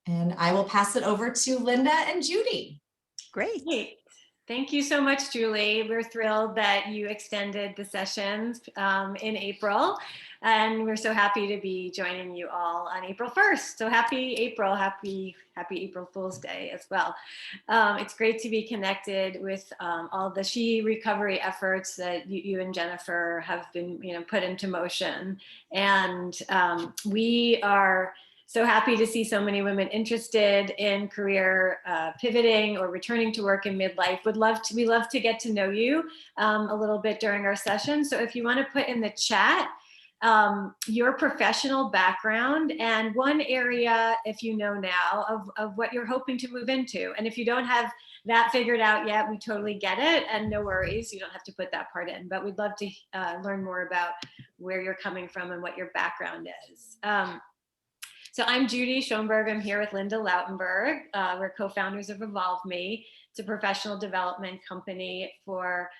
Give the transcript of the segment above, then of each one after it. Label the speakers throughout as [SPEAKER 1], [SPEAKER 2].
[SPEAKER 1] And I will pass it over to Linda and Judy.
[SPEAKER 2] Great.
[SPEAKER 3] Great. Thank you so much, Julie. We're thrilled that you extended the sessions in April, and we're so happy to be joining you all on April 1st. So happy April, happy April Fool's Day as well. It's great to be connected with all the She recovery efforts that you and Jennifer have been, put into motion, and we are so happy to see so many women interested in career pivoting or returning to work in midlife. We love to get to know you a little bit during our session. So if you want to put in the chat your professional background and one area, if you know now, of what you're hoping to move into. And if you don't have that figured out yet, we totally get it, and no worries, you don't have to put that part in, but we'd love to learn more about where you're coming from and what your background is. So I'm Judy Schoenberg. I'm here with Linda Lautenberg. We're co-founders of Evolve Me. It's a professional development company for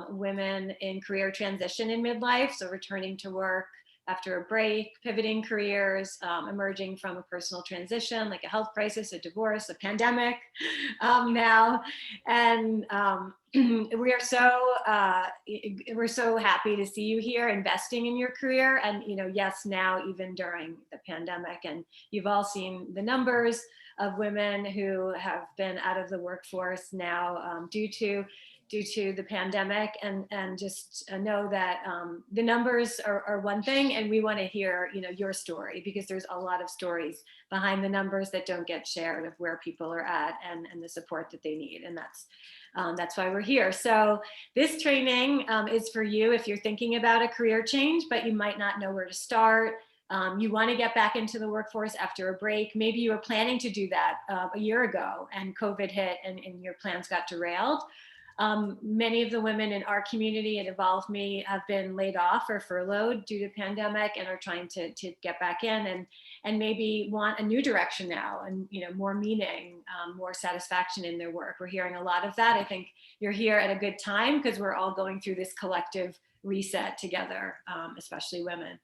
[SPEAKER 3] women in career transition in midlife. So returning to work after a break, pivoting careers, emerging from a personal transition like a health crisis, a divorce, a pandemic now. And we're so happy to see you here investing in your career, and yes, now even during the pandemic. And you've all seen the numbers of women who have been out of the workforce now due to the pandemic, and just know that the numbers are one thing, and we want to hear your story, because there's a lot of stories behind the numbers that don't get shared of where people are at and the support that they need, and that's why we're here. So this training is for you if you're thinking about a career change, but you might not know where to start. You want to get back into the workforce after a break. Maybe you were planning to do that a year ago and COVID hit and your plans got derailed. Many of the women in our community at Evolve Me have been laid off or furloughed due to pandemic and are trying to get back in and maybe want a new direction now, and more meaning, more satisfaction in their work. We're hearing a lot of that. I think you're here at a good time because we're all going through this collective reset together, especially women.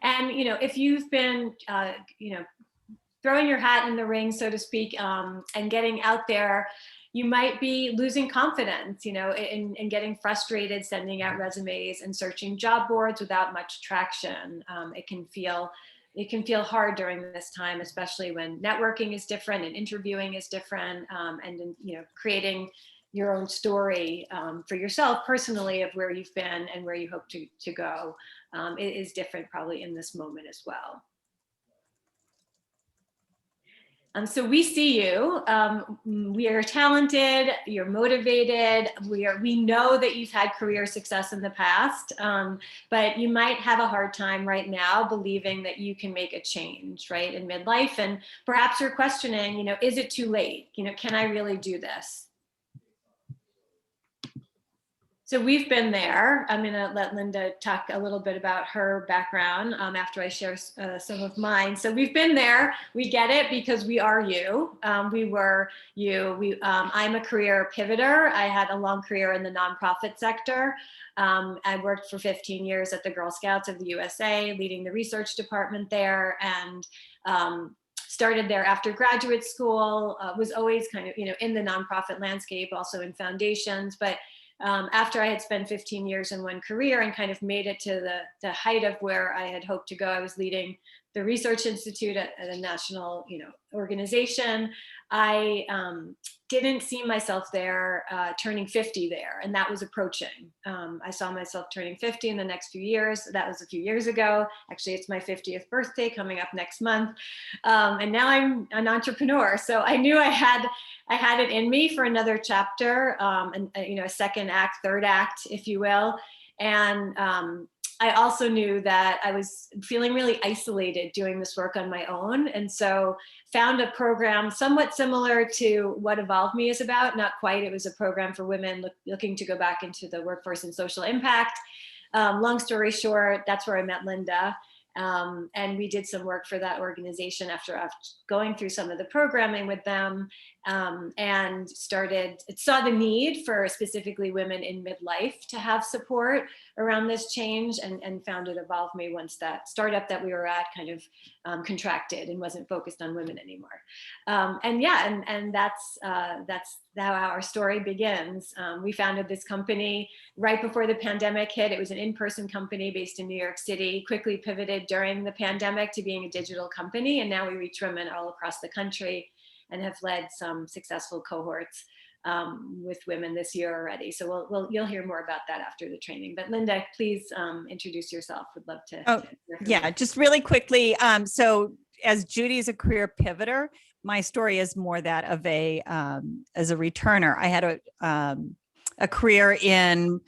[SPEAKER 3] And if you've been throwing your hat in the ring, so to speak, and getting out there, you might be losing confidence, in getting frustrated, sending out resumes and searching job boards without much traction. It can feel hard during this time, especially when networking is different and interviewing is different, and creating your own story for yourself personally of where you've been and where you hope to go. It is different probably in this moment as well. So we see you. We are talented. You're motivated. We know that you've had career success in the past, but you might have a hard time right now believing that you can make a change, right, in midlife. And perhaps you're questioning, is it too late? Can I really do this? So we've been there. I'm going to let Linda talk a little bit about her background after I share some of mine. So we've been there. We get it because we are you. We were you. I'm a career pivoter. I had a long career in the nonprofit sector. I worked for 15 years at the Girl Scouts of the USA, leading the research department there, and started there after graduate school. Was always kind of in the nonprofit landscape, also in foundations, but after I had spent 15 years in one career and kind of made it to the height of where I had hoped to go, I was leading the research institute at a national, organization. I didn't see myself there turning 50 there, and that was approaching. I saw myself turning 50 in the next few years. That was a few years ago. Actually, it's my 50th birthday coming up next month, and now I'm an entrepreneur. So I knew I had it in me for another chapter, and a second act, third act, if you will, and I also knew that I was feeling really isolated doing this work on my own. And so found a program somewhat similar to what Evolve Me is about. Not quite. It was a program for women looking to go back into the workforce and social impact. Long story short, that's where I met Linda. And we did some work for that organization after going through some of the programming with them, and saw the need for specifically women in midlife to have support around this change, and founded Evolve Me once that startup that we were at kind of contracted and wasn't focused on women anymore. And that's how our story begins. We founded this company right before the pandemic hit. It was an in-person company based in New York City, quickly pivoted during the pandemic to being a digital company. And now we reach women all across the country and have led some successful cohorts with women this year already. So you'll hear more about that after the training. But Linda, please introduce yourself. Would love to.
[SPEAKER 2] Oh, yeah, just really quickly. So as Judy is a career pivoter, my story is more that of as a returner. I had a career in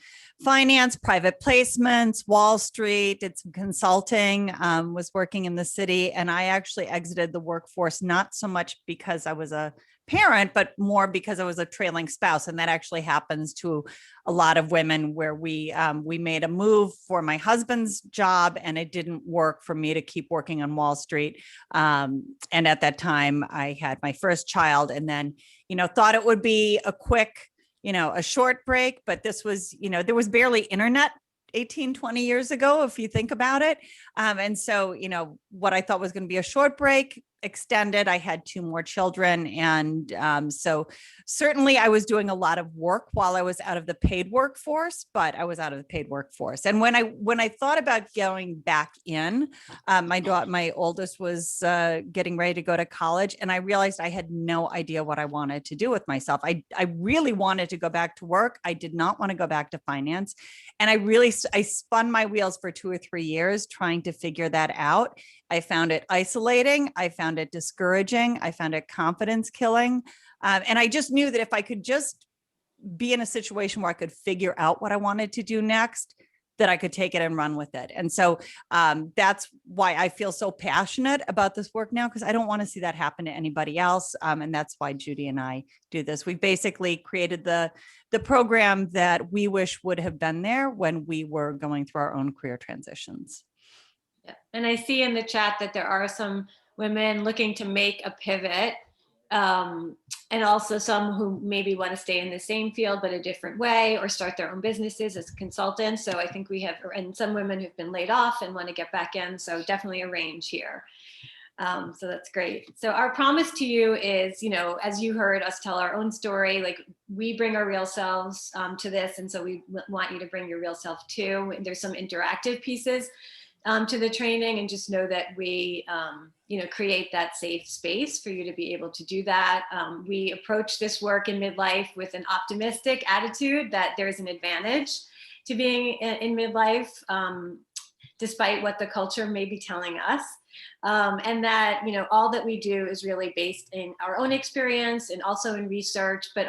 [SPEAKER 2] finance, private placements, Wall Street, did some consulting, was working in the city. And I actually exited the workforce, not so much because I was a parent, but more because I was a trailing spouse. And that actually happens to a lot of women, where we made a move for my husband's job, and it didn't work for me to keep working on Wall Street. And at that time I had my first child, and then, thought it would be a quick, a short break, but this was, there was barely internet 18, 20 years ago, if you think about it. And so, what I thought was going to be a short break extended. I had 2 more children. And so certainly I was doing a lot of work while I was out of the paid workforce, but I was out of the paid workforce. And when I thought about going back in, my oldest was getting ready to go to college, and I realized I had no idea what I wanted to do with myself. I really wanted to go back to work. I did not want to go back to finance. And I spun my wheels for 2 or 3 years trying to figure that out. I found it isolating. I found it discouraging. I found it confidence killing. And I just knew that if I could just be in a situation where I could figure out what I wanted to do next, that I could take it and run with it. And so that's why I feel so passionate about this work now, because I don't want to see that happen to anybody else. And that's why Judy and I do this. We basically created the program that we wish would have been there when we were going through our own career transitions.
[SPEAKER 3] Yeah. And I see in the chat that there are some women looking to make a pivot, and also some who maybe want to stay in the same field but a different way, or start their own businesses as consultants. So I think we have, and some women who've been laid off and want to get back in. So definitely a range here. So that's great. So our promise to you is, as you heard us tell our own story, like we bring our real selves to this. And so we want you to bring your real self too. There's some interactive pieces to the training, and just know that we, create that safe space for you to be able to do that. We approach this work in midlife with an optimistic attitude that there's an advantage to being in midlife, despite what the culture may be telling us. And that, all that we do is really based in our own experience and also in research, but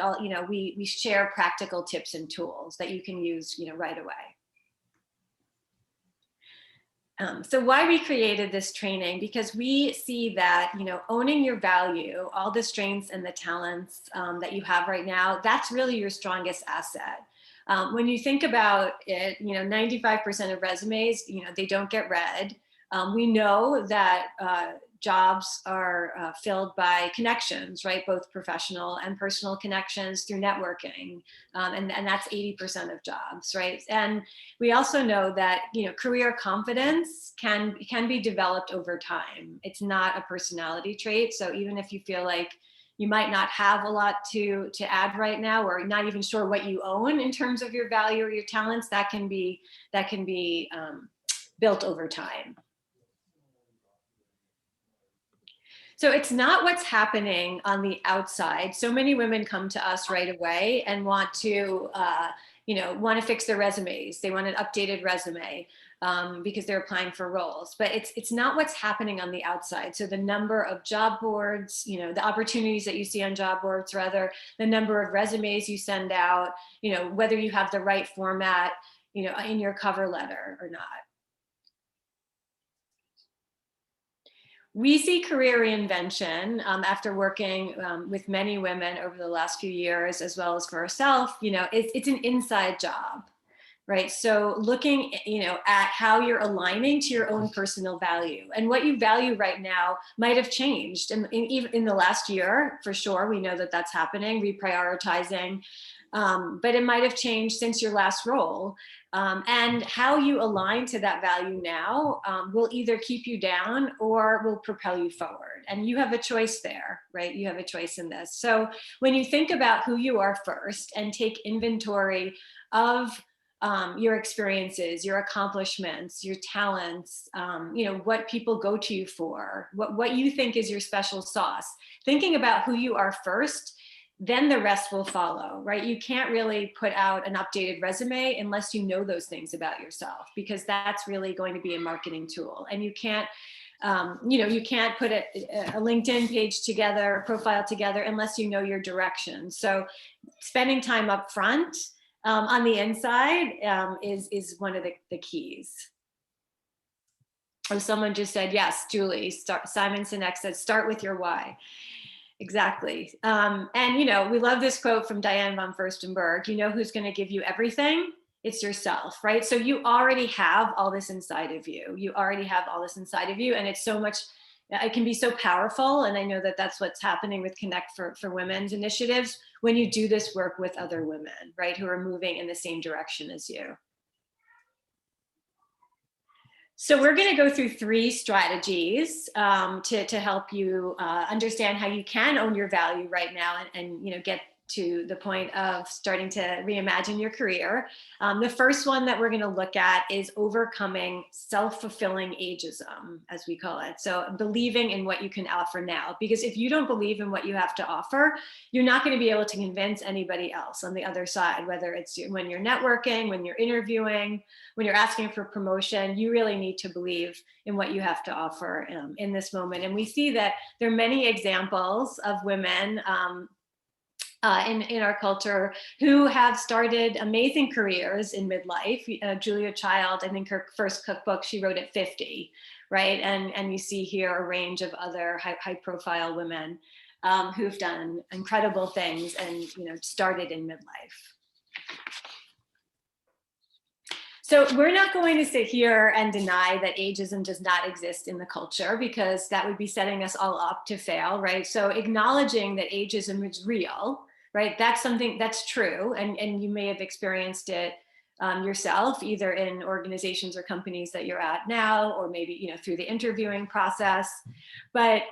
[SPEAKER 3] we share practical tips and tools that you can use, right away. So why we created this training, because we see that, owning your value, all the strengths and the talents that you have right now, that's really your strongest asset. When you think about it, 95% of resumes, they don't get read. We know that jobs are filled by connections, right? Both professional and personal connections through networking. And that's 80% of jobs, right? And we also know that, career confidence can be developed over time. It's not a personality trait. So even if you feel like you might not have a lot to add right now, or not even sure what you own in terms of your value or your talents, that can be built over time. So it's not what's happening on the outside. So many women come to us right away and want to fix their resumes. They want an updated resume because they're applying for roles. But it's not what's happening on the outside. So the number of job boards, the opportunities that you see on job boards, rather, the number of resumes you send out, whether you have the right format, in your cover letter or not. We see career reinvention after working with many women over the last few years, as well as for ourselves. It's an inside job. right? So looking, at how you're aligning to your own personal value, and what you value right now might have changed. And even in the last year, for sure, we know that that's happening, reprioritizing. But it might have changed since your last role. And how you align to that value now will either keep you down or will propel you forward. And you have a choice there, right? You have a choice in this. So when you think about who you are first and take inventory of your experiences, your accomplishments, your talents, what people go to you for, what you think is your special sauce, thinking about who you are first, then the rest will follow, right? You can't really put out an updated resume unless you know those things about yourself, because that's really going to be a marketing tool. And you can't, you can't put a LinkedIn page together, a profile together, unless you know your direction. So spending time up front on the inside is one of the keys. Oh, someone just said, yes, Julie, Simon Sinek said, start with your why. Exactly. And, we love this quote from Diane von Furstenberg, who's going to give you everything? It's yourself, right? So you already have all this inside of you. And it's so much, it can be so powerful. And I know that that's what's happening with Connect for Women's initiatives when you do this work with other women, right? Who are moving in the same direction as you. So we're going to go through 3 strategies to help you understand how you can own your value right now and get to the point of starting to reimagine your career. The first one that we're going to look at is overcoming self-fulfilling ageism, as we call it. So believing in what you can offer now, because if you don't believe in what you have to offer, you're not going to be able to convince anybody else on the other side, whether it's when you're networking, when you're interviewing, when you're asking for promotion. You really need to believe in what you have to offer in this moment. And we see that there are many examples of women in our culture who have started amazing careers in midlife. Julia Child, I think her first cookbook she wrote at 50, right? And you see here a range of other high profile women who've done incredible things and started in midlife. So we're not going to sit here and deny that ageism does not exist in the culture, because that would be setting us all up to fail, right? So acknowledging that ageism is real, right? That's something that's true. And you may have experienced it yourself, either in organizations or companies that you're at now, or maybe, through the interviewing process. But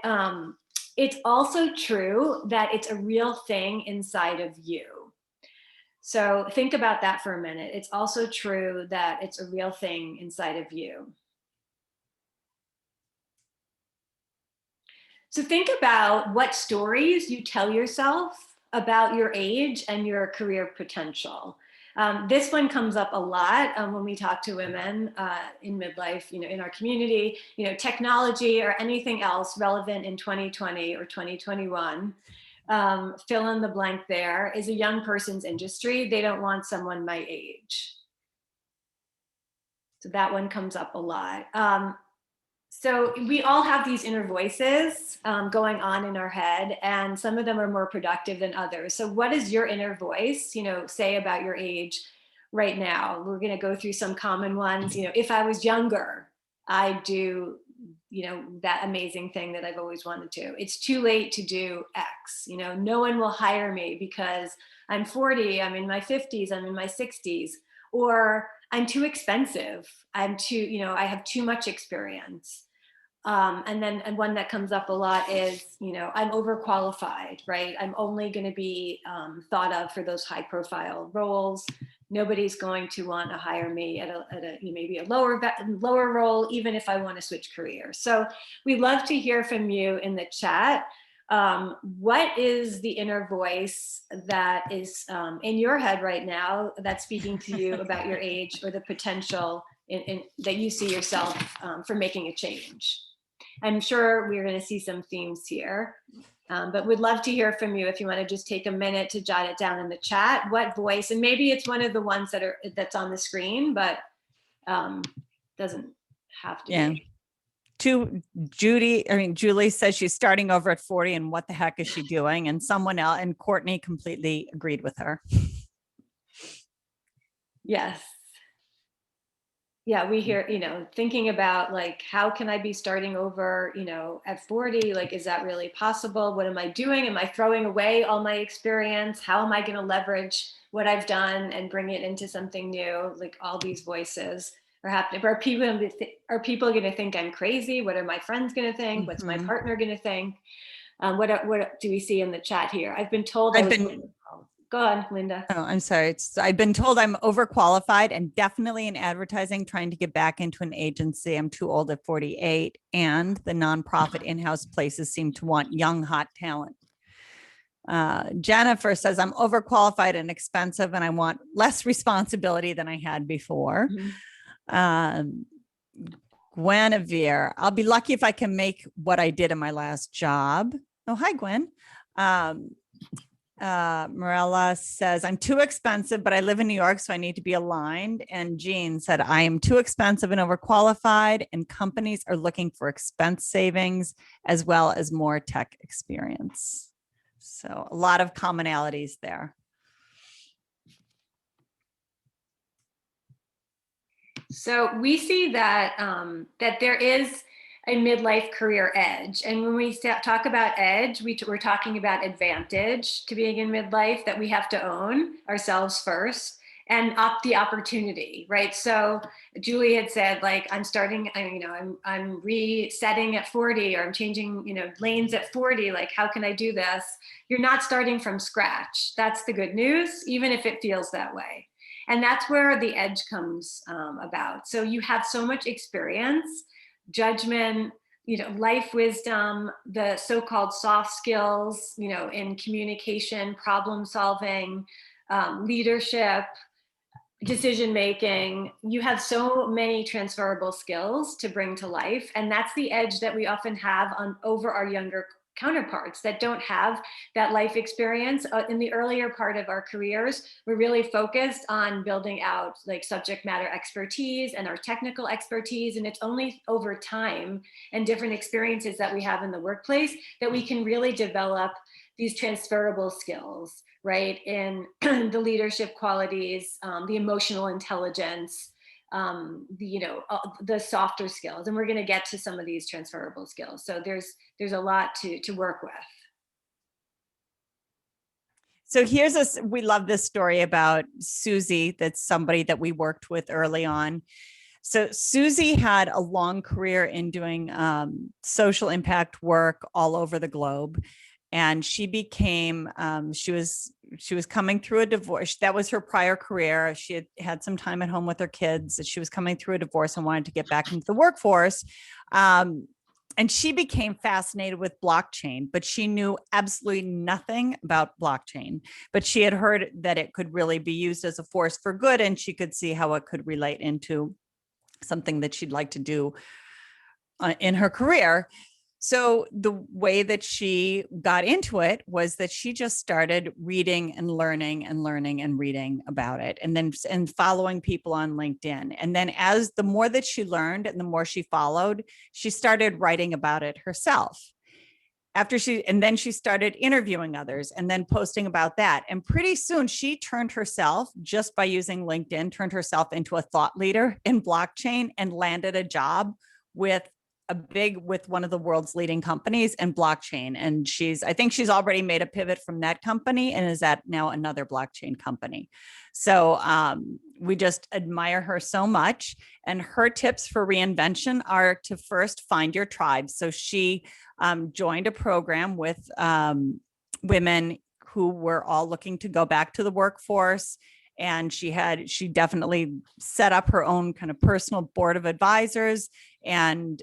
[SPEAKER 3] it's also true that it's a real thing inside of you. So think about that for a minute. It's also true that it's a real thing inside of you. So think about what stories you tell yourself about your age and your career potential. This one comes up a lot when we talk to women in midlife, in our community, technology or anything else relevant in 2020 or 2021. Fill in the blank there, is a young person's industry. They don't want someone my age. So that one comes up a lot. So we all have these inner voices going on in our head, and some of them are more productive than others. So what does your inner voice, say about your age right now? We're going to go through some common ones. If I was younger, I'd do that amazing thing that I've always wanted to. It's too late to do X. No one will hire me because I'm 40, I'm in my 50s, I'm in my 60s, or I'm too expensive. I have too much experience. And one that comes up a lot is, I'm overqualified, right? I'm only going to be thought of for those high profile roles. Nobody's going to want to hire me at a maybe a lower role, even if I want to switch careers. So we'd love to hear from you in the chat. What is the inner voice that is in your head right now that's speaking to you about your age or the potential that you see yourself for making a change? I'm sure we're going to see some themes here, but we'd love to hear from you if you want to just take a minute to jot it down in the chat. What voice, and maybe it's one of the ones that's on the screen, but doesn't have to be.
[SPEAKER 2] Julie says she's starting over at 40 and what the heck is she doing? And someone else, and Courtney completely agreed with her.
[SPEAKER 3] Yes. Yeah, we hear, thinking about like, how can I be starting over, at 40? Like, is that really possible? What am I doing? Am I throwing away all my experience? How am I going to leverage what I've done and bring it into something new? Like, all these voices are happening. Are people going to think I'm crazy? What are my friends going to think? What's my partner going to think? What do we see in the chat here? I've been told Go on, Linda.
[SPEAKER 2] Oh, I'm sorry. I've been told I'm overqualified and definitely in advertising, trying to get back into an agency. I'm too old at 48, and the nonprofit in-house places seem to want young, hot talent. Jennifer says, I'm overqualified and expensive, and I want less responsibility than I had before. Guinevere, I'll be lucky if I can make what I did in my last job. Oh, hi, Gwen. Morella says, I'm too expensive, but I live in New York, so I need to be aligned. And Jean said, I am too expensive and overqualified, and companies are looking for expense savings as well as more tech experience. So a lot of commonalities there.
[SPEAKER 3] So we see that that there is a midlife career edge. And when we talk about edge, we're talking about advantage to being in midlife, that we have to own ourselves first, and the opportunity, right? So Julie had said, like, I'm resetting at 40, or I'm changing, lanes at 40. Like, how can I do this? You're not starting from scratch. That's the good news, even if it feels that way. And that's where the edge comes about. So you have so much experience, judgment, life wisdom, the so-called soft skills, in communication, problem solving, leadership, decision making. You have so many transferable skills to bring to life, and that's the edge that we often have over our younger counterparts that don't have that life experience. In the earlier part of our careers, we're really focused on building out like subject matter expertise and our technical expertise, and it's only over time and different experiences that we have in the workplace that we can really develop these transferable skills, right? In the leadership qualities, the emotional intelligence, the softer skills. And we're going to get to some of these transferable skills. So there's a lot to work with.
[SPEAKER 2] So we love this story about Susie. That's somebody that we worked with early on. So Susie had a long career in doing social impact work all over the globe. And she became, she was coming through a divorce. That was her prior career. She had some time at home with her kids. She was coming through a divorce and wanted to get back into the workforce. And she became fascinated with blockchain, but she knew absolutely nothing about blockchain. But she had heard that it could really be used as a force for good, and she could see how it could relate into something that she'd like to do in her career. So the way that she got into it was that she just started reading and learning and reading about it, and following people on LinkedIn. And then the more that she learned and the more she followed, she started writing about it herself. Then she started interviewing others and then posting about that. And pretty soon she turned herself, just by using LinkedIn, turned herself into a thought leader in blockchain and landed a job with one of the world's leading companies in blockchain. And I think she's already made a pivot from that company and is at now another blockchain company. So we just admire her so much. And her tips for reinvention are to first find your tribe. So she joined a program with women who were all looking to go back to the workforce. And she definitely set up her own kind of personal board of advisors, and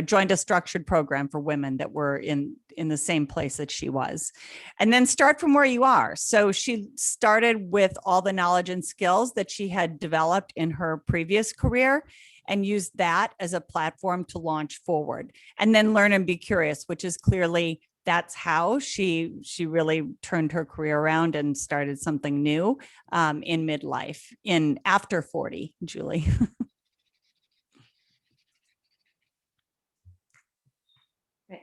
[SPEAKER 2] joined a structured program for women that were in the same place that she was. And then start from where you are. So she started with all the knowledge and skills that she had developed in her previous career, and used that as a platform to launch forward. And then learn and be curious, which is clearly, that's how she really turned her career around and started something new in midlife, after 40, Julie.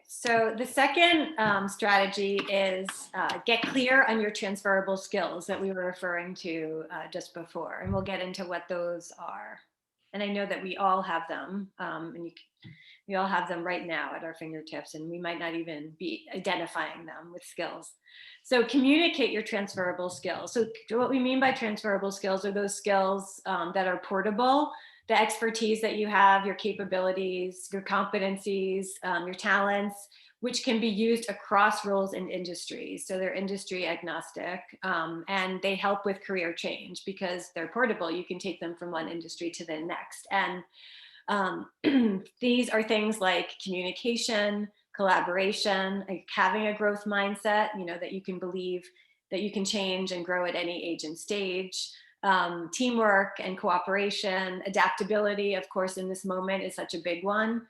[SPEAKER 3] So the second strategy is get clear on your transferable skills that we were referring to just before, and we'll get into what those are. And I know that we all have them, we all have them right now at our fingertips, and we might not even be identifying them with skills. So communicate your transferable skills. So what we mean by transferable skills are those skills that are portable, the expertise that you have, your capabilities, your competencies, your talents, which can be used across roles and industries. So they're industry agnostic, and they help with career change because they're portable. You can take them from one industry to the next. And these are things like communication, collaboration, like having a growth mindset, that you can believe that you can change and grow at any age and stage. Teamwork and cooperation, adaptability, of course, in this moment is such a big one.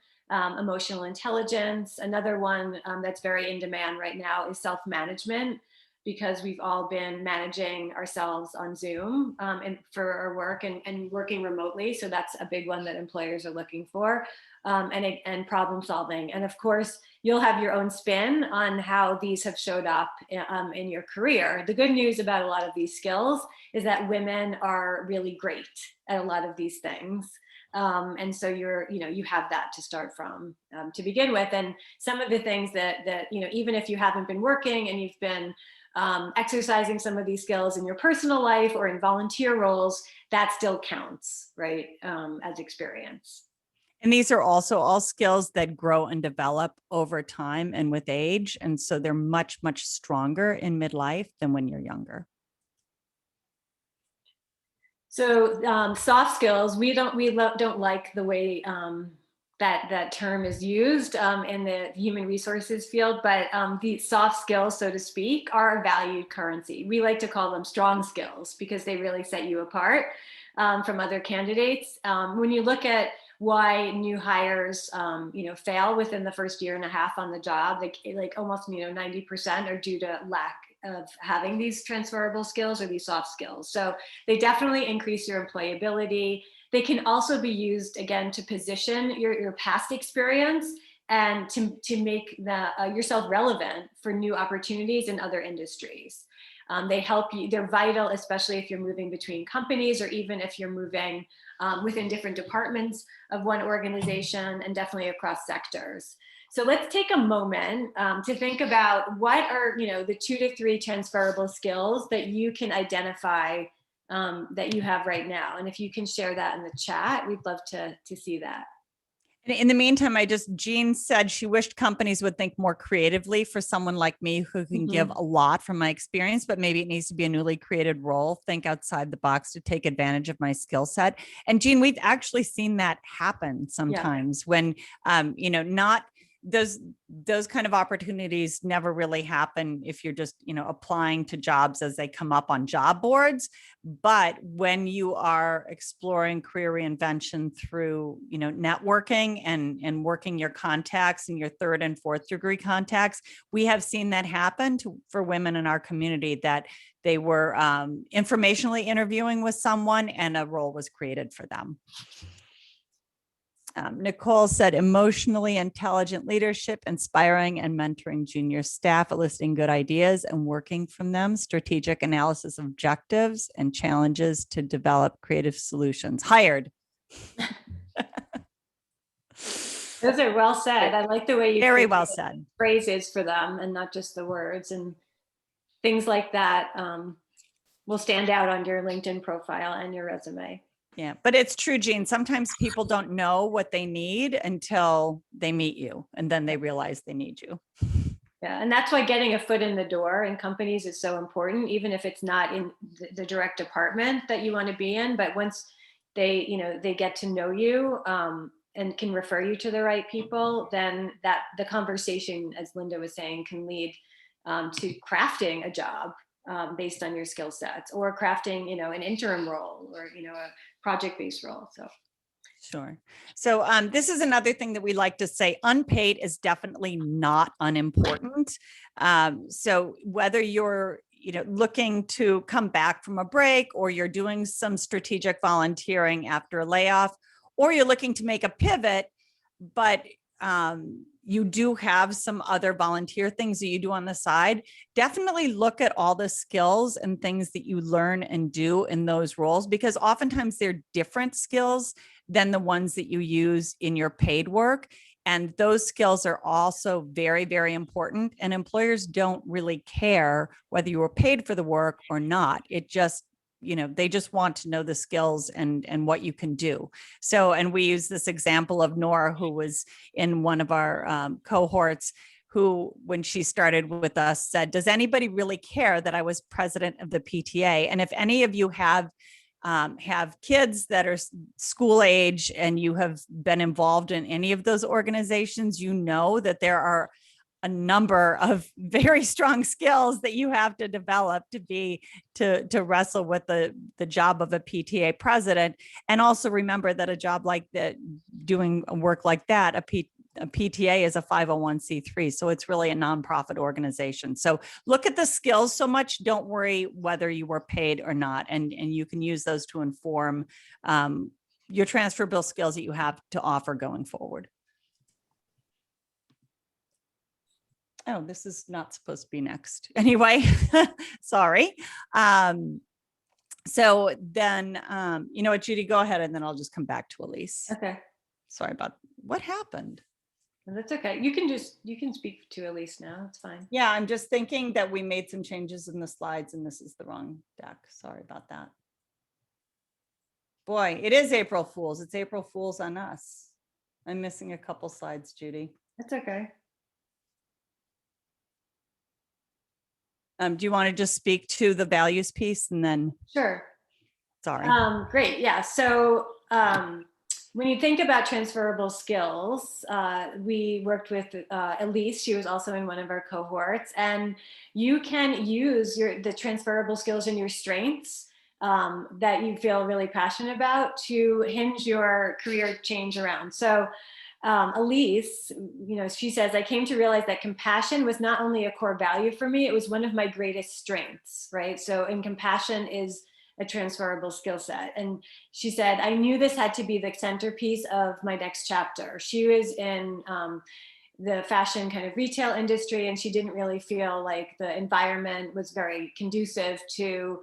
[SPEAKER 3] Emotional intelligence. Another one that's very in demand right now is self-management, because we've all been managing ourselves on Zoom and for our work and working remotely. So that's a big one that employers are looking for, and problem solving. And of course, you'll have your own spin on how these have showed up in your career. The good news about a lot of these skills is that women are really great at a lot of these things. And so you have that to start from to begin with. And some of the things that even if you haven't been working and you've been exercising some of these skills in your personal life or in volunteer roles, that still counts, right, as experience.
[SPEAKER 2] And these are also all skills that grow and develop over time and with age. And so they're much, much stronger in midlife than when you're younger.
[SPEAKER 3] So soft skills, we don't like the way that term is used in the human resources field, but the soft skills, so to speak, are a valued currency. We like to call them strong skills because they really set you apart from other candidates. When you look at why new hires, fail within the first year and a half on the job, like almost 90% are due to lack of having these transferable skills or these soft skills. So they definitely increase your employability. They can also be used, again, to position your past experience and to make yourself relevant for new opportunities in other industries. They help you, they're vital, especially if you're moving between companies or even if you're moving within different departments of one organization and definitely across sectors. So let's take a moment to think about what are the 2 to 3 transferable skills that you can identify that you have right now. And if you can share that in the chat, we'd love to see that.
[SPEAKER 2] In the meantime, Jean said she wished companies would think more creatively for someone like me who can give a lot from my experience, but maybe it needs to be a newly created role. Think outside the box to take advantage of my skill set. And Jean, we've actually seen that happen sometimes when, not those kind of opportunities never really happen if you're just, applying to jobs as they come up on job boards. But when you are exploring career reinvention through, networking and working your contacts and your 3rd and 4th degree contacts, we have seen that happen for women in our community, that they were informationally interviewing with someone and a role was created for them. Nicole said emotionally intelligent leadership, inspiring and mentoring junior staff, eliciting good ideas and working from them, strategic analysis of objectives and challenges to develop creative solutions. Hired.
[SPEAKER 3] Those are well said. I like the way you
[SPEAKER 2] very well said
[SPEAKER 3] phrases for them and not just the words, and things like that will stand out on your LinkedIn profile and your resume.
[SPEAKER 2] Yeah, but it's true, Jean. Sometimes people don't know what they need until they meet you, and then they realize they need you.
[SPEAKER 3] Yeah, and that's why getting a foot in the door in companies is so important, even if it's not in the direct department that you want to be in. But once they get to know you and can refer you to the right people, then that the conversation, as Linda was saying, can lead to crafting a job based on your skill sets, or crafting, an interim role, or, a project-based role. So.
[SPEAKER 2] Sure. So this is another thing that we like to say, unpaid is definitely not unimportant. So whether you're, looking to come back from a break, or you're doing some strategic volunteering after a layoff, or you're looking to make a pivot, but you do have some other volunteer things that you do on the side, definitely look at all the skills and things that you learn and do in those roles, because oftentimes they're different skills than the ones that you use in your paid work. And those skills are also very, very important. And employers don't really care whether you were paid for the work or not. It just, they just want to know the skills and what you can do. So, and we use this example of Nora, who was in one of our cohorts, who, when she started with us, said, does anybody really care that I was president of the PTA? And if any of you have kids that are school age and you have been involved in any of those organizations, you know that there are a number of very strong skills that you have to develop to wrestle with the job of a PTA president. And also remember that a job like that, doing work like that, a PTA is a 501c3, so it's really a nonprofit organization. So look at the skills so much. Don't worry whether you were paid or not, and you can use those to inform your transferable skills that you have to offer going forward. Oh, this is not supposed to be next. Anyway, sorry. So then, you know what, Judy, go ahead, and then I'll just come back to Elise.
[SPEAKER 3] Okay.
[SPEAKER 2] Sorry about what happened.
[SPEAKER 3] That's okay. You can speak to Elise now. It's fine.
[SPEAKER 2] Yeah, I'm just thinking that we made some changes in the slides and this is the wrong deck. Sorry about that. Boy, it is April Fool's. It's April Fool's on us. I'm missing a couple slides, Judy.
[SPEAKER 3] That's okay.
[SPEAKER 2] Do you want to just speak to the values piece and then?
[SPEAKER 3] Sure.
[SPEAKER 2] Sorry.
[SPEAKER 3] Great. Yeah. So when you think about transferable skills, we worked with Elise. She was also in one of our cohorts, and you can use the transferable skills and your strengths that you feel really passionate about to hinge your career change around. So Elise, she says, I came to realize that compassion was not only a core value for me, it was one of my greatest strengths, right? So, and compassion is a transferable skill set. And she said, I knew this had to be the centerpiece of my next chapter. She was in the fashion kind of retail industry, and she didn't really feel like the environment was very conducive to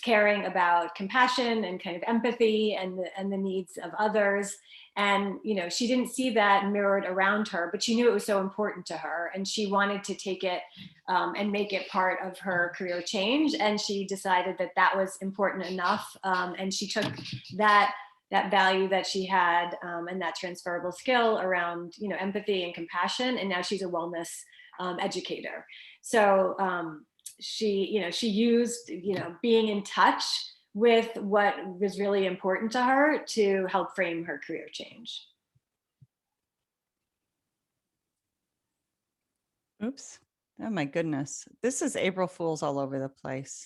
[SPEAKER 3] caring about compassion and kind of empathy and the needs of others. And, she didn't see that mirrored around her, but she knew it was so important to her. And she wanted to take it and make it part of her career change. And she decided that that was important enough. And she took that value that she had and that transferable skill around, empathy and compassion. And now she's a wellness educator. So she used, being in touch with what was really important to her to help frame her career change.
[SPEAKER 2] Oops. Oh my goodness. This is April Fool's all over the place.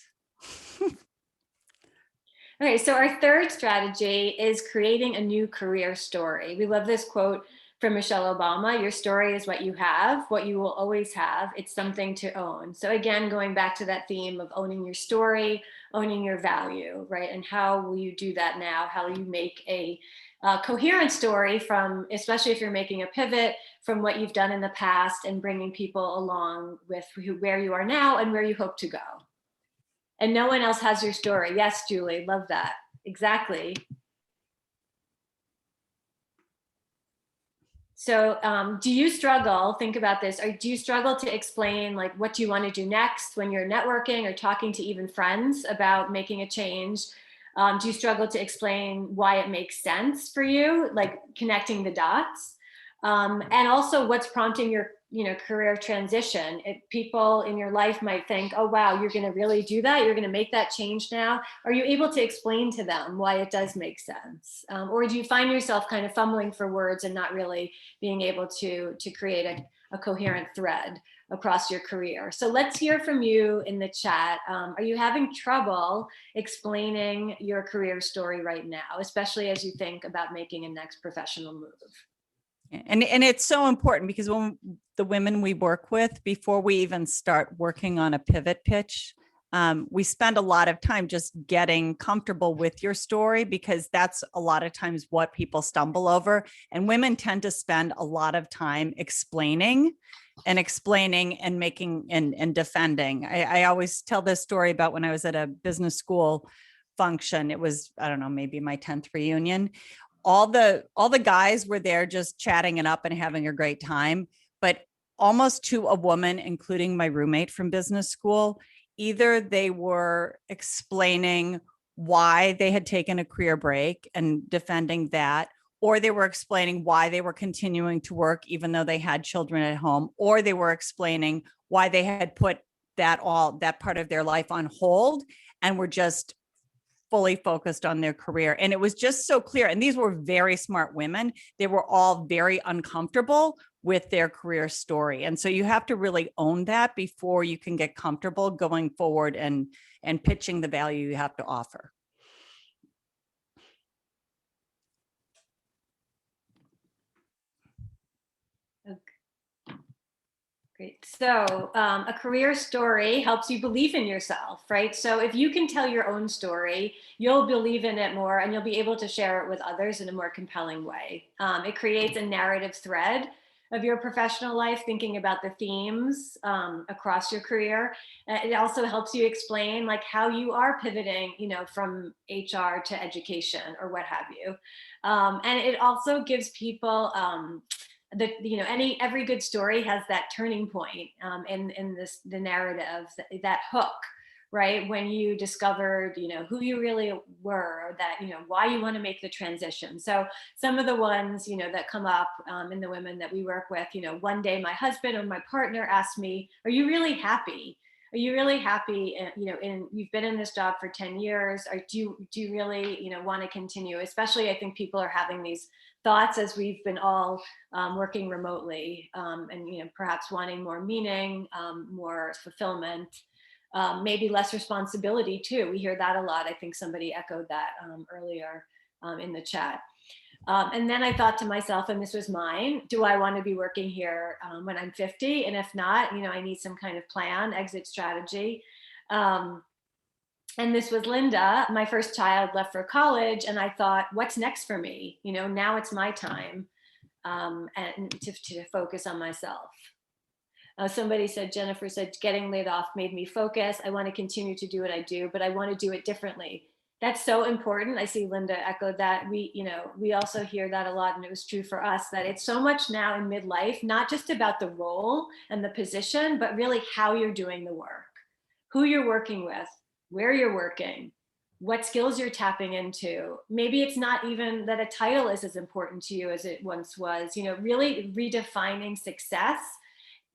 [SPEAKER 3] Okay, so our third strategy is creating a new career story. We love this quote from Michelle Obama: your story is what you have, what you will always have. It's something to own. So again, going back to that theme of owning your story, owning your value, right? And how will you do that now? How will you make a coherent story from, especially if you're making a pivot from what you've done in the past and bringing people along with where you are now and where you hope to go. And no one else has your story. Yes, Julie, love that. Exactly. So do you struggle, think about this, or do you struggle to explain like what do you want to do next when you're networking or talking to even friends about making a change? Do you struggle to explain why it makes sense for you, like connecting the dots? And also what's prompting your career transition? People in your life might think, oh, wow, you're going to really do that? You're going to make that change now? Are you able to explain to them why it does make sense? Or do you find yourself kind of fumbling for words and not really being able to create a coherent thread across your career? So let's hear from you in the chat. Are you having trouble explaining your career story right now, especially as you think about making a next professional move?
[SPEAKER 2] And it's so important because when the women we work with, before we even start working on a pivot pitch, we spend a lot of time just getting comfortable with your story, because that's a lot of times what people stumble over. And women tend to spend a lot of time explaining and making and defending. I always tell this story about when I was at a business school function. It was, I don't know, maybe my 10th reunion. all the guys were there just chatting it up and having a great time, but almost to a woman, including my roommate from business school, either they were explaining why they had taken a career break and defending that, or they were explaining why they were continuing to work even though they had children at home, or they were explaining why they had put that part of their life on hold and were just fully focused on their career. And it was just so clear. And these were very smart women. They were all very uncomfortable with their career story. And so you have to really own that before you can get comfortable going forward and pitching the value you have to offer.
[SPEAKER 3] Great. So a career story helps you believe in yourself, right? So if you can tell your own story, you'll believe in it more and you'll be able to share it with others in a more compelling way. It creates a narrative thread of your professional life, thinking about the themes across your career. It also helps you explain like how you are pivoting, from HR to education or what have you. And it also gives people every good story has that turning point in the narrative, that hook, right? When you discovered, who you really were, or that, why you want to make the transition. So some of the ones, that come up in the women that we work with, one day my husband or my partner asked me, are you really happy? Are you really happy? You've been in this job for 10 years. Or do you really, want to continue? Especially, I think people are having these thoughts as we've been all working remotely, and perhaps wanting more meaning, more fulfillment, maybe less responsibility too. We hear that a lot. I think somebody echoed that earlier in the chat. And then I thought to myself, and this was mine, do I want to be working here when I'm 50? And if not, I need some kind of plan, exit strategy. And this was Linda. My first child left for college, and I thought, what's next for me? Now it's my time, and to focus on myself. Somebody said, Jennifer said, getting laid off made me focus. I want to continue to do what I do, but I want to do it differently. That's so important. I see Linda echoed that. We also hear that a lot, and it was true for us, that it's so much now in midlife, not just about the role and the position, but really how you're doing the work, who you're working with, where you're working, what skills you're tapping into. Maybe it's not even that a title is as important to you as it once was, really redefining success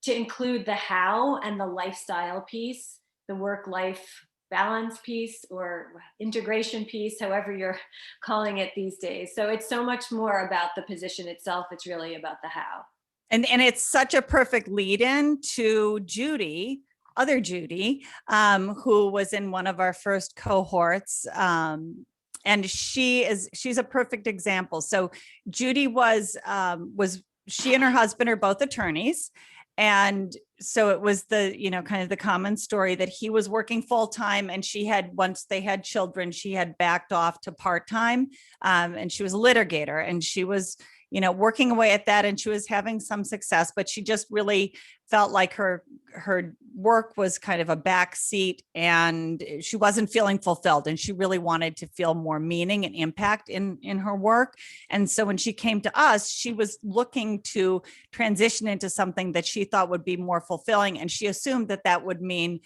[SPEAKER 3] to include the how and the lifestyle piece, the work-life balance piece or integration piece, however you're calling it these days. So it's so much more about the position itself. It's really about the how.
[SPEAKER 2] And it's such a perfect lead in to Judy, other Judy, who was in one of our first cohorts. And she's a perfect example. So Judy was she and her husband are both attorneys. And so it was the, kind of the common story that he was working full time, and once they had children, she had backed off to part-time, and she was a litigator, and she was, working away at that, and she was having some success, but she just really felt like her work was kind of a backseat, and she wasn't feeling fulfilled, and she really wanted to feel more meaning and impact in her work. And so when she came to us, she was looking to transition into something that she thought would be more fulfilling, and she assumed that would mean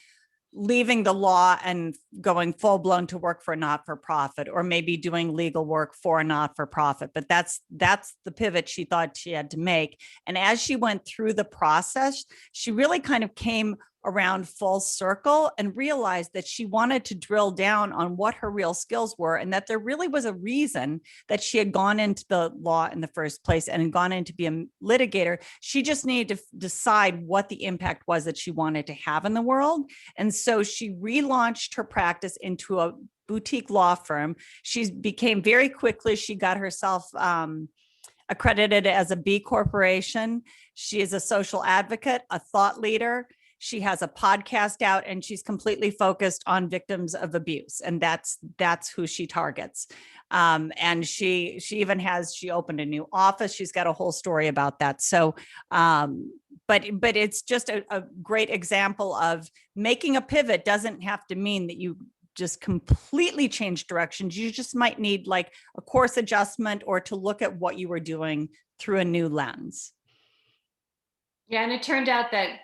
[SPEAKER 2] leaving the law and going full blown to work for a not-for-profit, or maybe doing legal work for a not-for-profit. But that's the pivot she thought she had to make. And as she went through the process, she really kind of came around full circle and realized that she wanted to drill down on what her real skills were, and that there really was a reason that she had gone into the law in the first place and gone in to be a litigator. She just needed to decide what the impact was that she wanted to have in the world. And so she relaunched her practice into a boutique law firm. She became very quickly, she got herself accredited as a B Corporation. She is a social advocate, a thought leader. She has a podcast out, and she's completely focused on victims of abuse. And that's who she targets. And she opened a new office. She's got a whole story about that. So, but it's just a great example of making a pivot doesn't have to mean that you just completely change directions. You just might need like a course adjustment or to look at what you were doing through a new lens.
[SPEAKER 3] Yeah, and it turned out that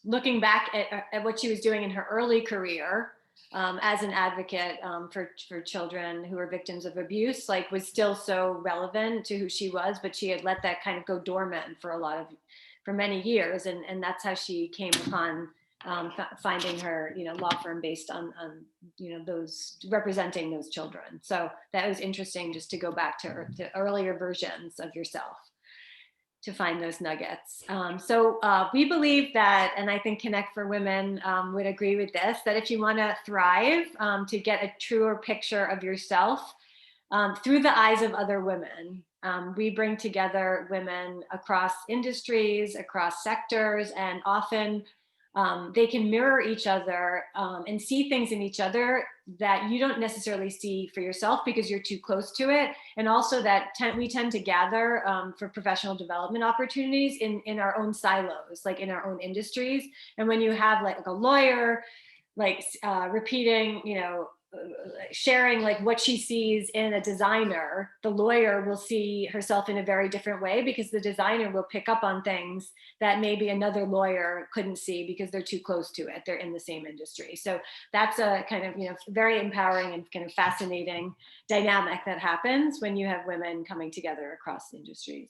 [SPEAKER 3] looking back at what she was doing in her early career as an advocate for children who are victims of abuse, like was still so relevant to who she was, but she had let that kind of go dormant for many years, and that's how she came upon finding her law firm based on those representing those children. So that was interesting, just to go back to earlier versions of yourself to find those nuggets. So we believe that, and I think Connect for Women would agree with this, that if you want to thrive, to get a truer picture of yourself through the eyes of other women, we bring together women across industries, across sectors, and often they can mirror each other and see things in each other that you don't necessarily see for yourself because you're too close to it. And also that we tend to gather for professional development opportunities in our own silos, like in our own industries. And when you have like a lawyer, like repeating, sharing like what she sees in a designer, the lawyer will see herself in a very different way because the designer will pick up on things that maybe another lawyer couldn't see because they're too close to it. They're in the same industry. So that's a kind of, very empowering and kind of fascinating dynamic that happens when you have women coming together across industries.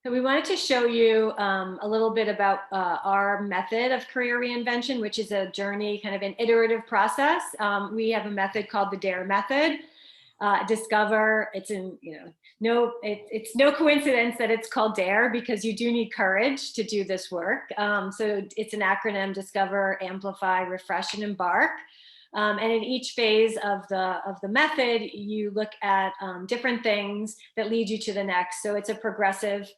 [SPEAKER 3] So we wanted to show you a little bit about our method of career reinvention, which is a journey, kind of an iterative process. We have a method called the DARE method. Discover, it's no coincidence that it's called DARE, because you do need courage to do this work. So it's an acronym: Discover, Amplify, Refresh, and Embark. And in each phase of the method, you look at different things that lead you to the next. So it's a progressive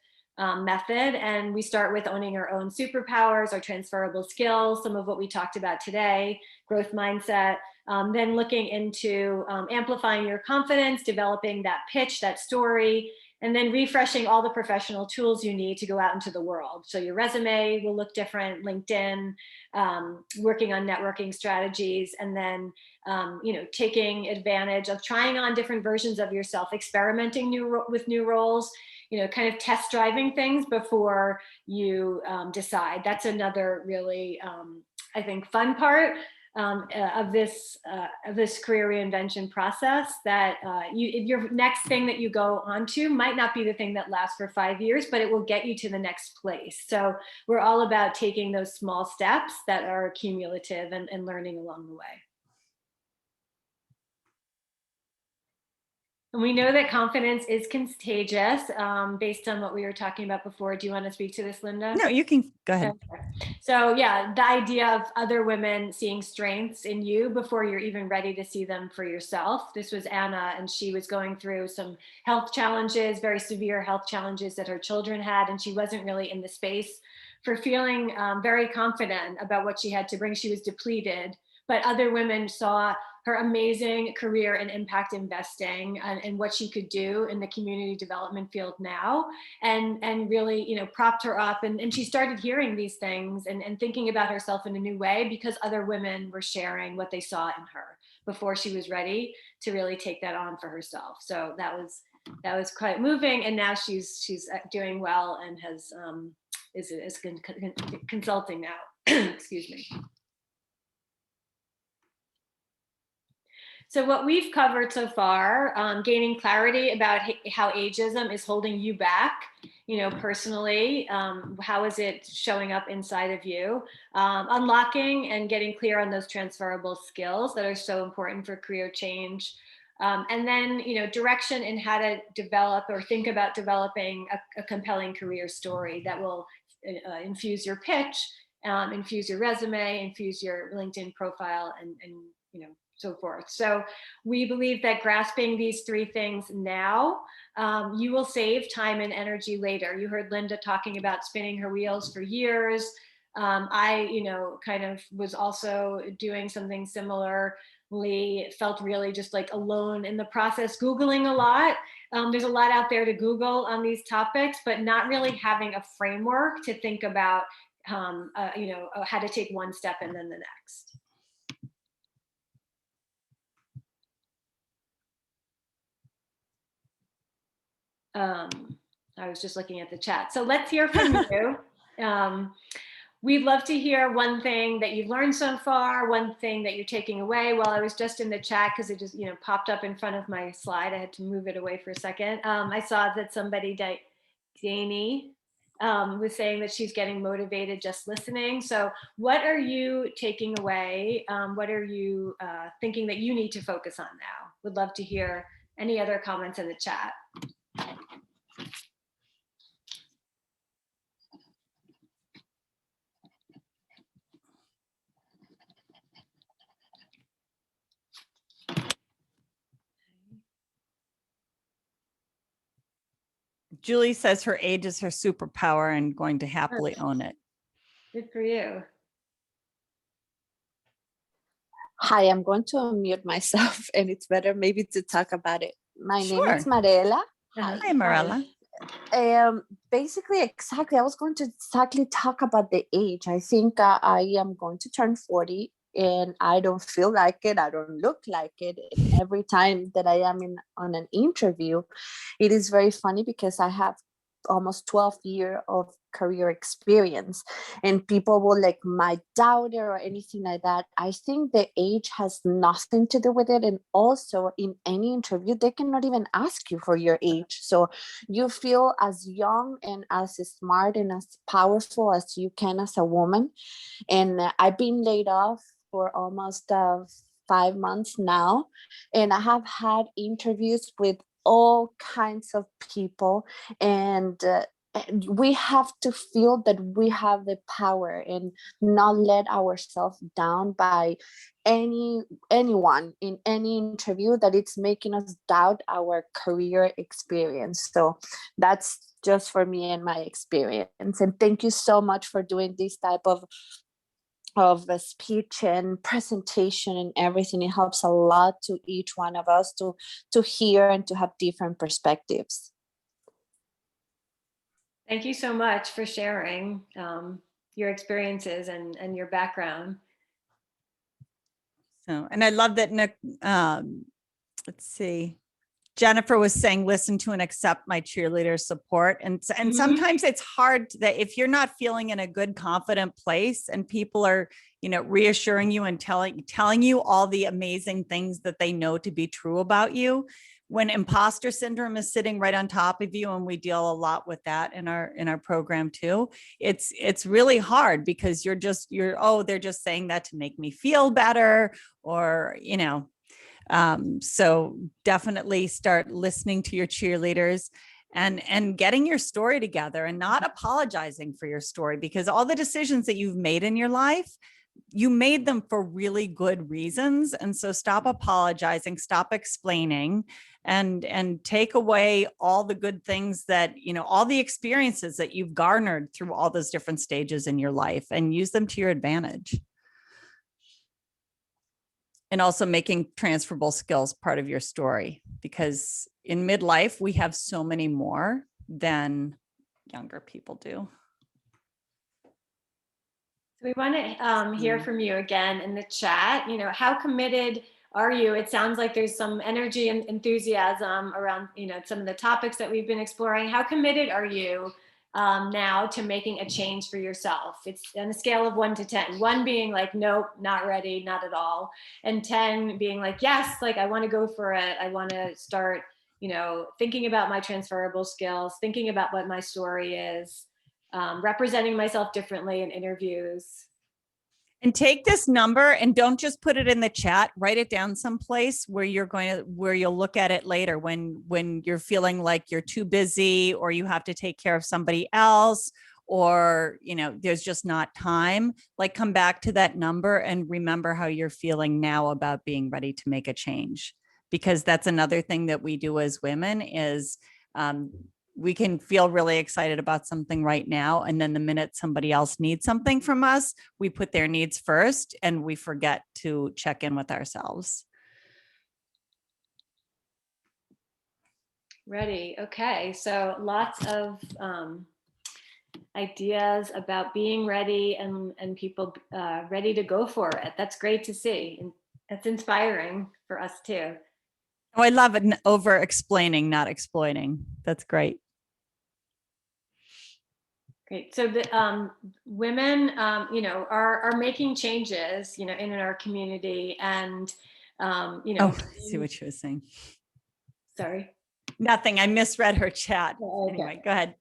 [SPEAKER 3] method, and we start with owning our own superpowers, our transferable skills, some of what we talked about today, growth mindset, then looking into amplifying your confidence, developing that pitch, that story, and then refreshing all the professional tools you need to go out into the world. So your resume will look different, LinkedIn, working on networking strategies, and then taking advantage of trying on different versions of yourself, experimenting with new roles, kind of test driving things before you decide. That's another really, I think, fun part of this career reinvention process, that your next thing that you go onto might not be the thing that lasts for 5 years, but it will get you to the next place. So we're all about taking those small steps that are cumulative and learning along the way. And we know that confidence is contagious, based on what we were talking about before. Do you want to speak to this, Linda?
[SPEAKER 2] No, you can go ahead.
[SPEAKER 3] Okay. So yeah, the idea of other women seeing strengths in you before you're even ready to see them for yourself. This was Anna, and she was going through some health challenges, very severe health challenges that her children had, and she wasn't really in the space for feeling very confident about what she had to bring. She was depleted, but other women saw her amazing career in impact investing and what she could do in the community development field now, and really, propped her up. And she started hearing these things and thinking about herself in a new way because other women were sharing what they saw in her before she was ready to really take that on for herself. So that was quite moving. And now she's doing well and is consulting now. Excuse me. So what we've covered so far, gaining clarity about how ageism is holding you back, personally, how is it showing up inside of you, unlocking and getting clear on those transferable skills that are so important for career change. And then, direction in how to develop or think about developing a compelling career story that will infuse your pitch, infuse your resume, infuse your LinkedIn profile, and so forth. So we believe that grasping these three things now, you will save time and energy later. You heard Linda talking about spinning her wheels for years. I, kind of was also doing something similarly, felt really just like alone in the process, Googling a lot. There's a lot out there to Google on these topics, but not really having a framework to think about how to take one step and then the next. I was just looking at the chat. So let's hear from you. We'd love to hear one thing that you've learned so far, one thing that you're taking away. Well, I was just in the chat because it just popped up in front of my slide. I had to move it away for a second. I saw that somebody, Danny, was saying that she's getting motivated just listening. So what are you taking away? What are you thinking that you need to focus on now? Would love to hear any other comments in the chat.
[SPEAKER 2] Julie says her age is her superpower and going to happily own it.
[SPEAKER 3] Good for you.
[SPEAKER 4] Hi, I'm going to unmute myself and it's better maybe to talk about it. My name
[SPEAKER 2] Sure.
[SPEAKER 4] is Marela.
[SPEAKER 2] Hi, Marella.
[SPEAKER 4] Basically, exactly. I was going to exactly talk about the age. I think I am going to turn 40 and I don't feel like it. I don't look like it. And every time that I am on an interview, it is very funny because I have almost 12 years of career experience and people will might doubt it or anything like that. I think the age has nothing to do with it. And also in any interview, they cannot even ask you for your age. So you feel as young and as smart and as powerful as you can as a woman. And I've been laid off for almost 5 months now. And I have had interviews with all kinds of people. And we have to feel that we have the power and not let ourselves down by anyone in any interview that it's making us doubt our career experience. So that's just for me and my experience. And thank you so much for doing this type of a speech and presentation and everything. It helps a lot to each one of us to hear and to have different perspectives.
[SPEAKER 3] Thank you so much for sharing your experiences and your background.
[SPEAKER 2] So, and I love that Nick, let's see, Jennifer was saying, listen to and accept my cheerleader support. And sometimes it's hard that if you're not feeling in a good, confident place and people are, reassuring you and telling you all the amazing things that they know to be true about you, when imposter syndrome is sitting right on top of you, and we deal a lot with that in our program too, it's really hard because they're just saying that to make me feel better, or, so definitely start listening to your cheerleaders and getting your story together and not apologizing for your story, because all the decisions that you've made in your life, you made them for really good reasons. And so stop apologizing, stop explaining, and take away all the good things that, all the experiences that you've garnered through all those different stages in your life, and use them to your advantage. And also making transferable skills part of your story, because in midlife, we have so many more than younger people do.
[SPEAKER 3] We want to hear from you again in the chat. How committed are you? It sounds like there's some energy and enthusiasm around, some of the topics that we've been exploring. How committed are you now to making a change for yourself? It's on a scale of 1 to 10. 1 being like, nope, not ready, not at all. And 10 being like, yes, I want to go for it. I want to start, thinking about my transferable skills, thinking about what my story is. Representing myself differently in interviews.
[SPEAKER 2] And take this number and don't just put it in the chat, write it down someplace where you'll look at it later when you're feeling like you're too busy, or you have to take care of somebody else, or, there's just not time. Come back to that number and remember how you're feeling now about being ready to make a change. Because that's another thing that we do as women is, we can feel really excited about something right now. And then the minute somebody else needs something from us, we put their needs first and we forget to check in with ourselves.
[SPEAKER 3] Ready. Okay. So lots of ideas about being ready and people ready to go for it. That's great to see. And that's inspiring for us too.
[SPEAKER 2] Oh, I love it. Over explaining, not exploiting. That's great.
[SPEAKER 3] Great. So the women, are making changes, in our community, and
[SPEAKER 2] Oh, I see what she was saying.
[SPEAKER 3] Sorry.
[SPEAKER 2] Nothing. I misread her chat.
[SPEAKER 3] Oh, okay.
[SPEAKER 2] Anyway, go ahead.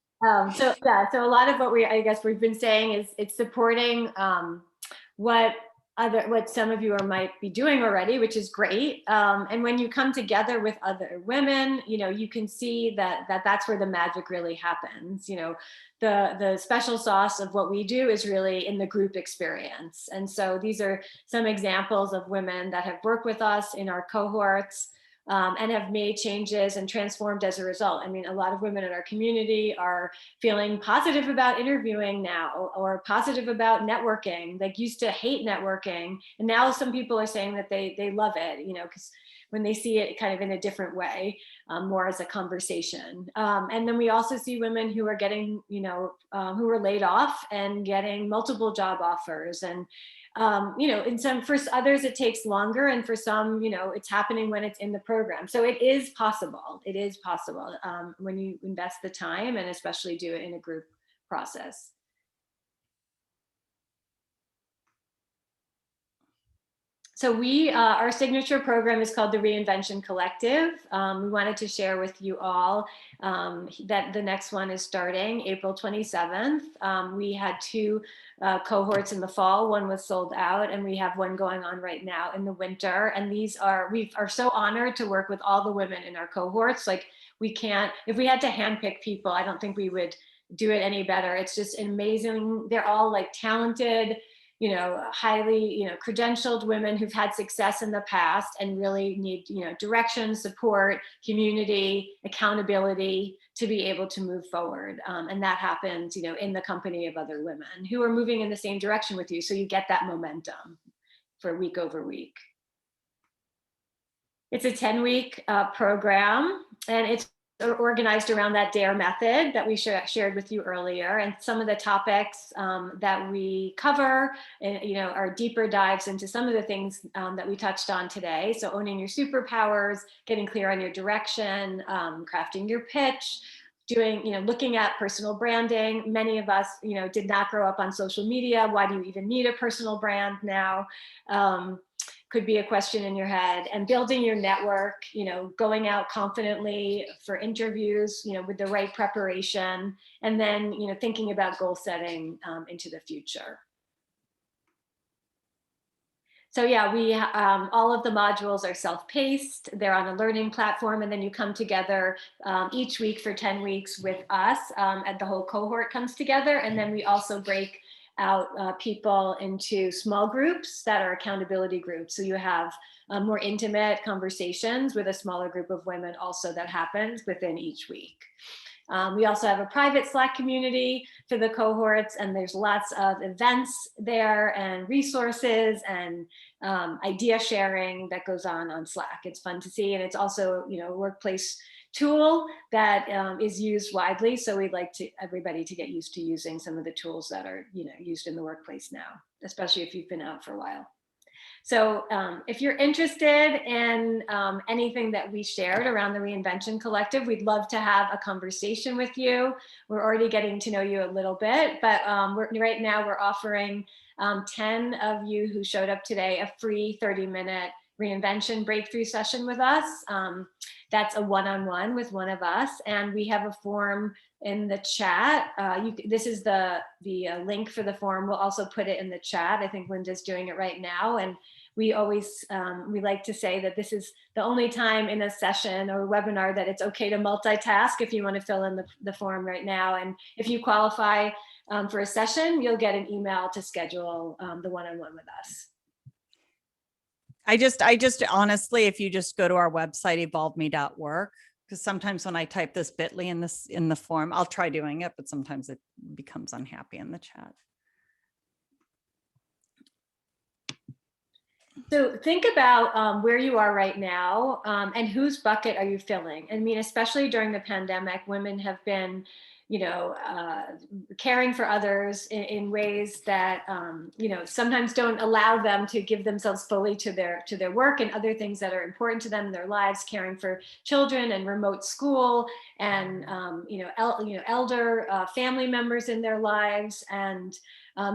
[SPEAKER 3] So a lot of what we've been saying is it's supporting what some of you might be doing already, which is great. And when you come together with other women, you can see that's where the magic really happens. The special sauce of what we do is really in the group experience. And so these are some examples of women that have worked with us in our cohorts. And have made changes and transformed as a result. I mean, a lot of women in our community are feeling positive about interviewing now, or positive about networking. They used to hate networking, and now some people are saying that they love it, because when they see it kind of in a different way, more as a conversation. And then we also see women who are getting, who were laid off and getting multiple job offers. And for others it takes longer, and for some, it's happening when it's in the program. So it is possible. It is possible when you invest the time, and especially do it in a group process. So our signature program is called the Reinvention Collective. We wanted to share with you all that the next one is starting April 27th. We had 2 cohorts in the fall. One was sold out, and we have one going on right now in the winter. And we are so honored to work with all the women in our cohorts. Like, if we had to handpick people, I don't think we would do it any better. It's just amazing. They're all like talented, highly, credentialed women who've had success in the past and really need, direction, support, community, accountability to be able to move forward. And that happens, in the company of other women who are moving in the same direction with you. So you get that momentum for week over week. It's a 10-week program, and it's organized around that DARE method that we shared with you earlier. And some of the topics that we cover, are deeper dives into some of the things that we touched on today. So owning your superpowers, getting clear on your direction, crafting your pitch, looking at personal branding. Many of us, did not grow up on social media. Why do you even need a personal brand now? Could be a question in your head. And building your network, going out confidently for interviews, with the right preparation, and then, thinking about goal setting into the future. So yeah, we all of the modules are self-paced. They're on a learning platform, and then you come together each week for 10 weeks with us, and the whole cohort comes together. And then we also break out people into small groups that are accountability groups. So you have more intimate conversations with a smaller group of women also that happens within each week. We also have a private Slack community for the cohorts, and there's lots of events there and resources and idea sharing that goes on Slack. It's fun to see, and it's also, a workplace tool that is used widely. So we'd like everybody to get used to using some of the tools that are, used in the workplace now, especially if you've been out for a while. So if you're interested in anything that we shared around the Reinvention Collective, we'd love to have a conversation with you. We're already getting to know you a little bit, but right now we're offering 10 of you who showed up today a free 30-minute Reinvention breakthrough session with us. That's a one-on-one with one of us, and we have a form in the chat. This is the link for the form. We'll also put it in the chat. I think Linda's doing it right now, and we always we like to say that this is the only time in a session or a webinar that it's okay to multitask. If you want to fill in the form right now, and if you qualify for a session, you'll get an email to schedule the one-on-one with us.
[SPEAKER 2] I just honestly, if you just go to our website, evolveme.work, because sometimes when I type this bit.ly in the form, I'll try doing it, but sometimes it becomes unhappy in the chat.
[SPEAKER 3] So think about where you are right now and whose bucket are you filling? I mean, especially during the pandemic, women have been, caring for others in ways that, sometimes don't allow them to give themselves fully to their work and other things that are important to them in their lives, caring for children and remote school and, elder family members in their lives, and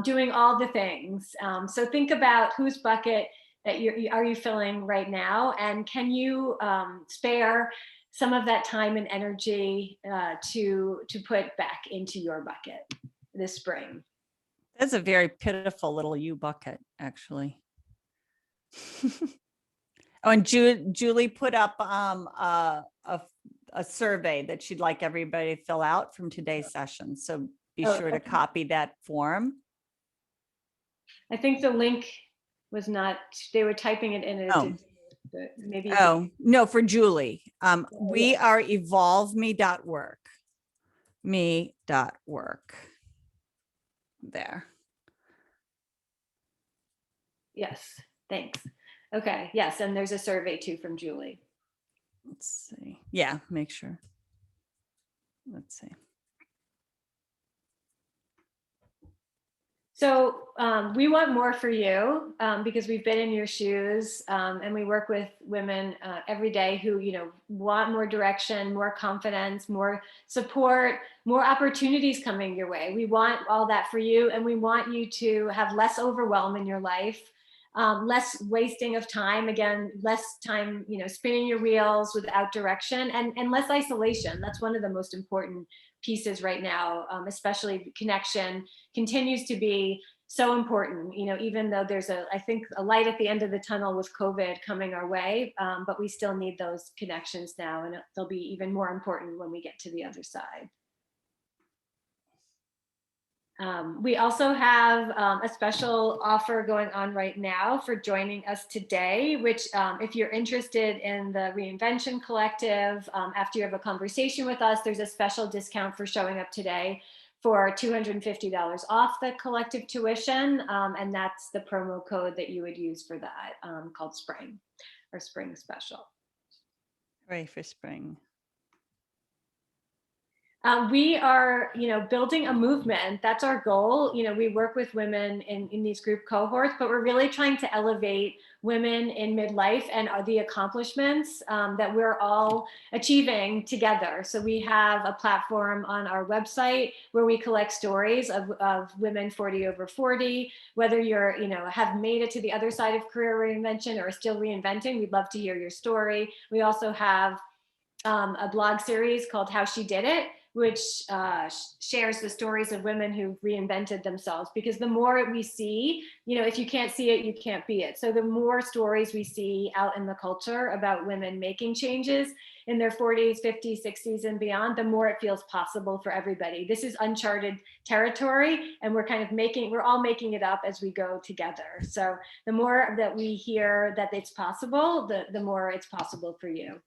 [SPEAKER 3] doing all the things. So think about whose bucket that are you filling right now, and can you spare some of that time and energy to put back into your bucket this spring.
[SPEAKER 2] That's a very pitiful little you bucket, actually. Oh, and Julie put up a survey that she'd like everybody to fill out from today's session. So be sure to copy that form.
[SPEAKER 3] I think the link was not, they were typing it in. Maybe.
[SPEAKER 2] Oh, no, for Julie. We are evolveme.work. Me.work. There.
[SPEAKER 3] Yes, thanks. Okay, yes, and there's a survey too from Julie.
[SPEAKER 2] Let's see. Yeah, make sure. Let's see.
[SPEAKER 3] So we want more for you because we've been in your shoes and we work with women every day who, want more direction, more confidence, more support, more opportunities coming your way. We want all that for you, and we want you to have less overwhelm in your life, less wasting of time, again, less time, spinning your wheels without direction, and less isolation. That's one of the most important pieces right now, especially connection continues to be so important, even though there's I think a light at the end of the tunnel with COVID coming our way, but we still need those connections now, and they'll be even more important when we get to the other side. We also have a special offer going on right now for joining us today, which if you're interested in the Reinvention Collective, after you have a conversation with us, there's a special discount for showing up today for $250 off the collective tuition. And that's the promo code that you would use for that, called Spring, or Spring Special.
[SPEAKER 2] Hooray for spring.
[SPEAKER 3] We are, building a movement. That's our goal. We work with women in these group cohorts, but we're really trying to elevate women in midlife and the accomplishments that we're all achieving together. So we have a platform on our website where we collect stories of women 40 over 40, whether you're, have made it to the other side of career reinvention or are still reinventing. We'd love to hear your story. We also have a blog series called How She Did It, which shares the stories of women who reinvented themselves, because the more we see, if you can't see it, you can't be it. So the more stories we see out in the culture about women making changes in their 40s, 50s, 60s, and beyond, the more it feels possible for everybody. This is uncharted territory, and we're all making it up as we go together. So the more that we hear that it's possible, the more it's possible for you.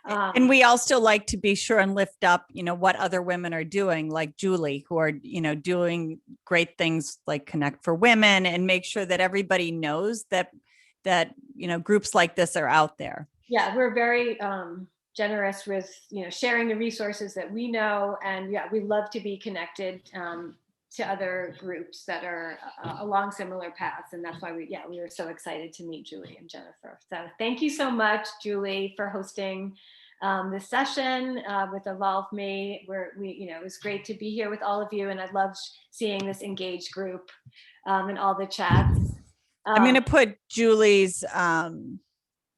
[SPEAKER 2] And we also like to be sure and lift up, what other women are doing, like Julie, who are, doing great things like Connect for Women, and make sure that everybody knows that groups like this are out there.
[SPEAKER 3] Yeah, we're very generous with, sharing the resources that we know. And yeah, we love to be connected to other groups that are along similar paths. And that's why we were so excited to meet Julie and Jennifer. So thank you so much, Julie, for hosting this session with Evolve Me, where it was great to be here with all of you. And I loved seeing this engaged group in all the chats.
[SPEAKER 2] I'm going to put Julie's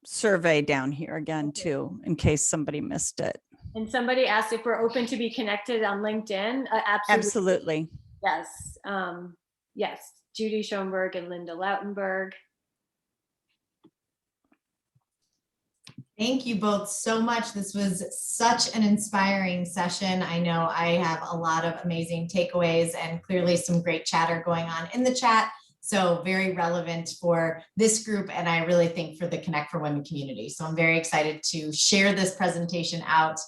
[SPEAKER 2] survey down here again, too, in case somebody missed it.
[SPEAKER 3] And somebody asked if we're open to be connected on LinkedIn.
[SPEAKER 2] Absolutely.
[SPEAKER 3] Yes. Yes. Judy Schoenberg and Linda Lautenberg.
[SPEAKER 1] Thank you both so much. This was such an inspiring session. I know I have a lot of amazing takeaways and clearly some great chatter going on in the chat. So very relevant for this group, and I really think for the Connect for Women community. So I'm very excited to share this presentation out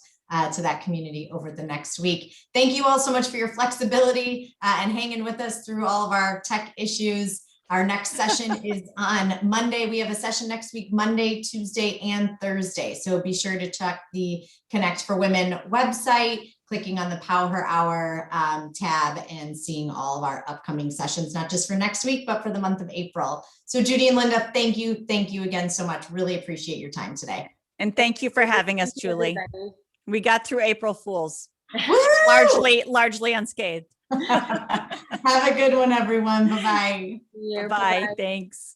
[SPEAKER 1] to that community over the next week. Thank you all so much for your flexibility and hanging with us through all of our tech issues. Our next session is on Monday. We have a session next week, Monday, Tuesday, and Thursday. So be sure to check the Connect for Women website, clicking on the PowHERHour tab and seeing all of our upcoming sessions, not just for next week, but for the month of April. So Judy and Linda, thank you. Thank you again so much. Really appreciate your time today.
[SPEAKER 2] And thank you for having us, Julie.
[SPEAKER 4] Everybody.
[SPEAKER 2] We got through April Fools,
[SPEAKER 1] Woo!
[SPEAKER 2] largely unscathed.
[SPEAKER 1] Have a good one, everyone. Bye-bye.
[SPEAKER 4] Yeah,
[SPEAKER 2] Bye. Thanks.